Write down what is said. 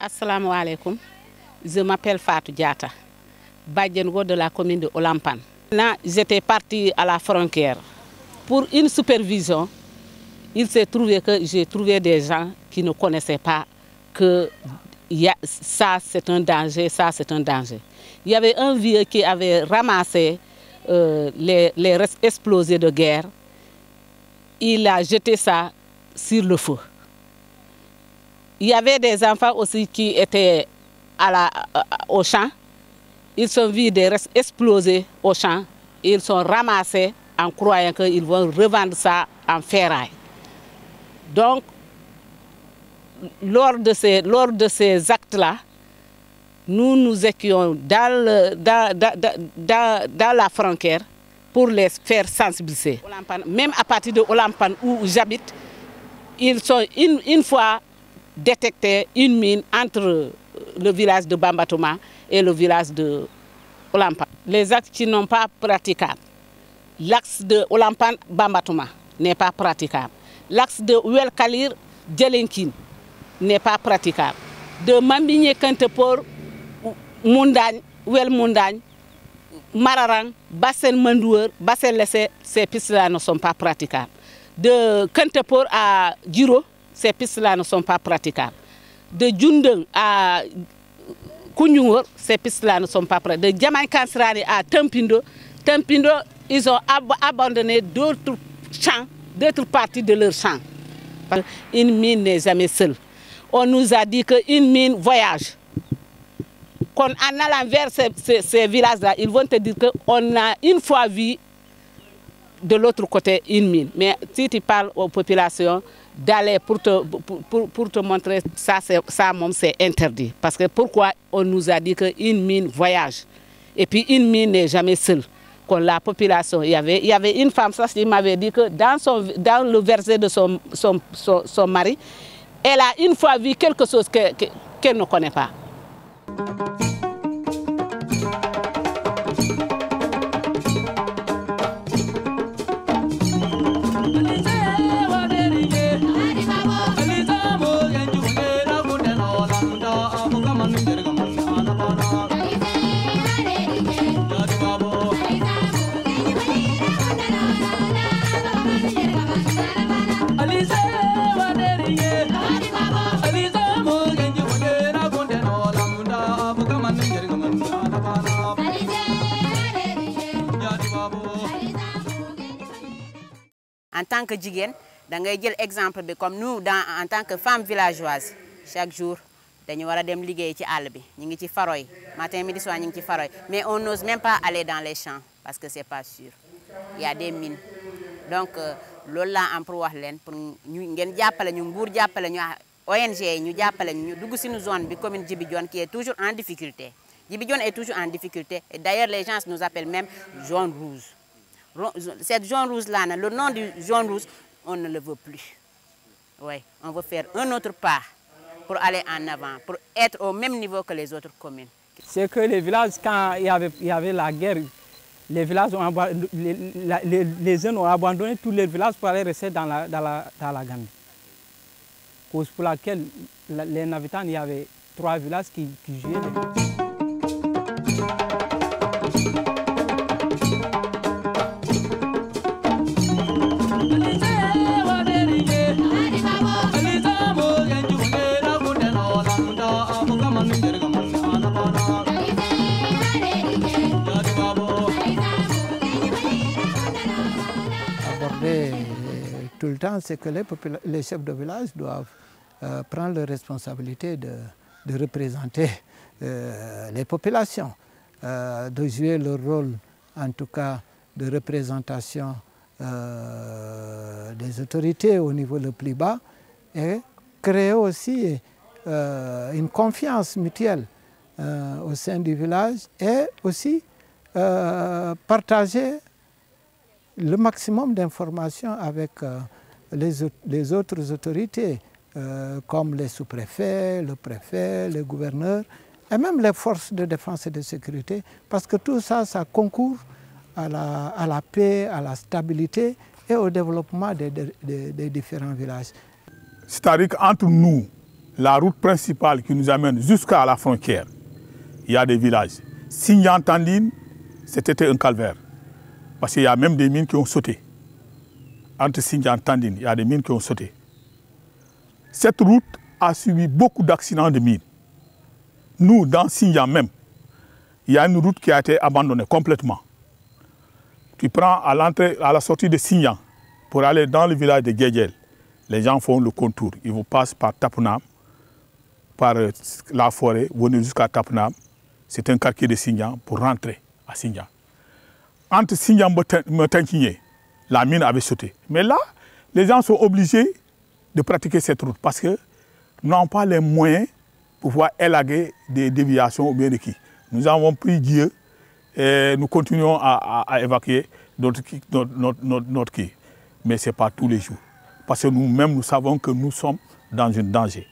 Assalamu alaikum. Je m'appelle Fatou Diatta, Badjengo de la commune de Olampan. J'étais partie à la frontière pour une supervision. Il s'est trouvé que j'ai trouvé des gens qui ne connaissaient pas que ça c'est un danger, ça c'est un danger. Il y avait un vieux qui avait ramassé les restes explosés de guerre. Il a jeté ça sur le feu. Il y avait des enfants aussi qui étaient au champ. Ils sont vus des restes explosés au champ. Ils sont ramassés en croyant qu'ils vont revendre ça en ferraille. Donc, lors de ces actes-là, nous étions dans la frontière pour les faire sensibiliser. Même à partir de Olampan où j'habite, ils sont une fois détecté une mine entre le village de Bambatouma et le village de Olampan. Les actes qui n'ont pas praticables. L'axe de Olampan-Bambatouma n'est pas praticable. L'axe de Ouel-Kalir-Djelenkin n'est pas praticable. De Mambigné-Kentepor, Moundagne, Ouel-Moundagne, Mararang, Bassen-Mandouer, Bassen-Lessé, ces pistes-là ne sont pas praticables. De Kentepor à Giro, ces pistes-là ne sont pas praticables. De Djundeng à Kounyungor, ces pistes-là ne sont pas praticables. De Diamaï-Kansrani à Tempindo, ils ont abandonné d'autres champs, d'autres parties de leur champ. Une mine n'est jamais seule. On nous a dit qu'une mine voyage. En allant vers ces villages-là, ils vont te dire qu'on a une fois vu de l'autre côté une mine. Mais si tu parles aux populations d'aller pour te montrer ça, c'est interdit. Parce que pourquoi on nous a dit qu'une mine voyage? Et puis une mine n'est jamais seule. Quand la population, il y avait une femme, ça, qui m'avait dit que dans le verset de son mari, elle a une fois vu quelque chose qu'elle ne connaît pas. En tant que jigéen da ngay jël exemple bi comme nous en tant que femme villageoise chaque jour dañu war a dem liggéey ci àll bi ñu ngi ci faro yi matin midi soir ñu ngi ci faro yi mais on n'ose même pas aller dans les champs parce que c'est pas sûr il y a des mines donc loolu laa am pour wax leen pour ñu ngeen jàppale ñu nguur jàppale ñu ONG yi ñu jàppale ñu dugg suñu zone bi commune Djibi Dione qui est toujours en difficulté Djibi Dione est toujours en difficulté et d'ailleurs les gens nous appellent même jaune rouge. Cette jaune rouge-là, le nom du jaune rouge, on ne le veut plus. Oui, on veut faire un autre pas pour aller en avant, pour être au même niveau que les autres communes. C'est que les villages, quand il y avait la guerre, les villages les jeunes ont abandonné tous les villages pour aller rester dans la Gambie. Cause pour laquelle les Navitans, il y avait 3 villages qui jouaient. Tout le temps, c'est que les chefs de village doivent prendre la responsabilité de représenter les populations, de jouer leur rôle, en tout cas, de représentation des autorités au niveau le plus bas et créer aussi une confiance mutuelle au sein du village et aussi partager le maximum d'informations avec les autres autorités, comme les sous-préfets, le préfet, les gouverneurs, et même les forces de défense et de sécurité, parce que tout ça, ça concourt à la paix, à la stabilité et au développement des différents villages. C'est-à-dire qu'entre nous, la route principale qui nous amène jusqu'à la frontière, il y a des villages. Sindian-Tandine, c'était un calvaire, parce qu'il y a même des mines qui ont sauté. Entre Sindian-Tandine, il y a des mines qui ont sauté. Cette route a subi beaucoup d'accidents de mines. Nous, dans Sindian même, il y a une route qui a été abandonnée complètement. Tu prends à la sortie de Sindian pour aller dans le village de Guédiel. Les gens font le contour. Ils vous passent par Tapunam, par la forêt, venir jusqu'à Tapunam. C'est un quartier de Sindian pour rentrer à Sindian. Entre Sindian et Motankigné, la mine avait sauté. Mais là, les gens sont obligés de pratiquer cette route parce qu'ils n'ont pas les moyens pour pouvoir élaguer des déviations ou bien de qui. Nous avons pris Dieu et nous continuons à évacuer notre quai. Mais ce n'est pas tous les jours. Parce que nous-mêmes, nous savons que nous sommes dans un danger.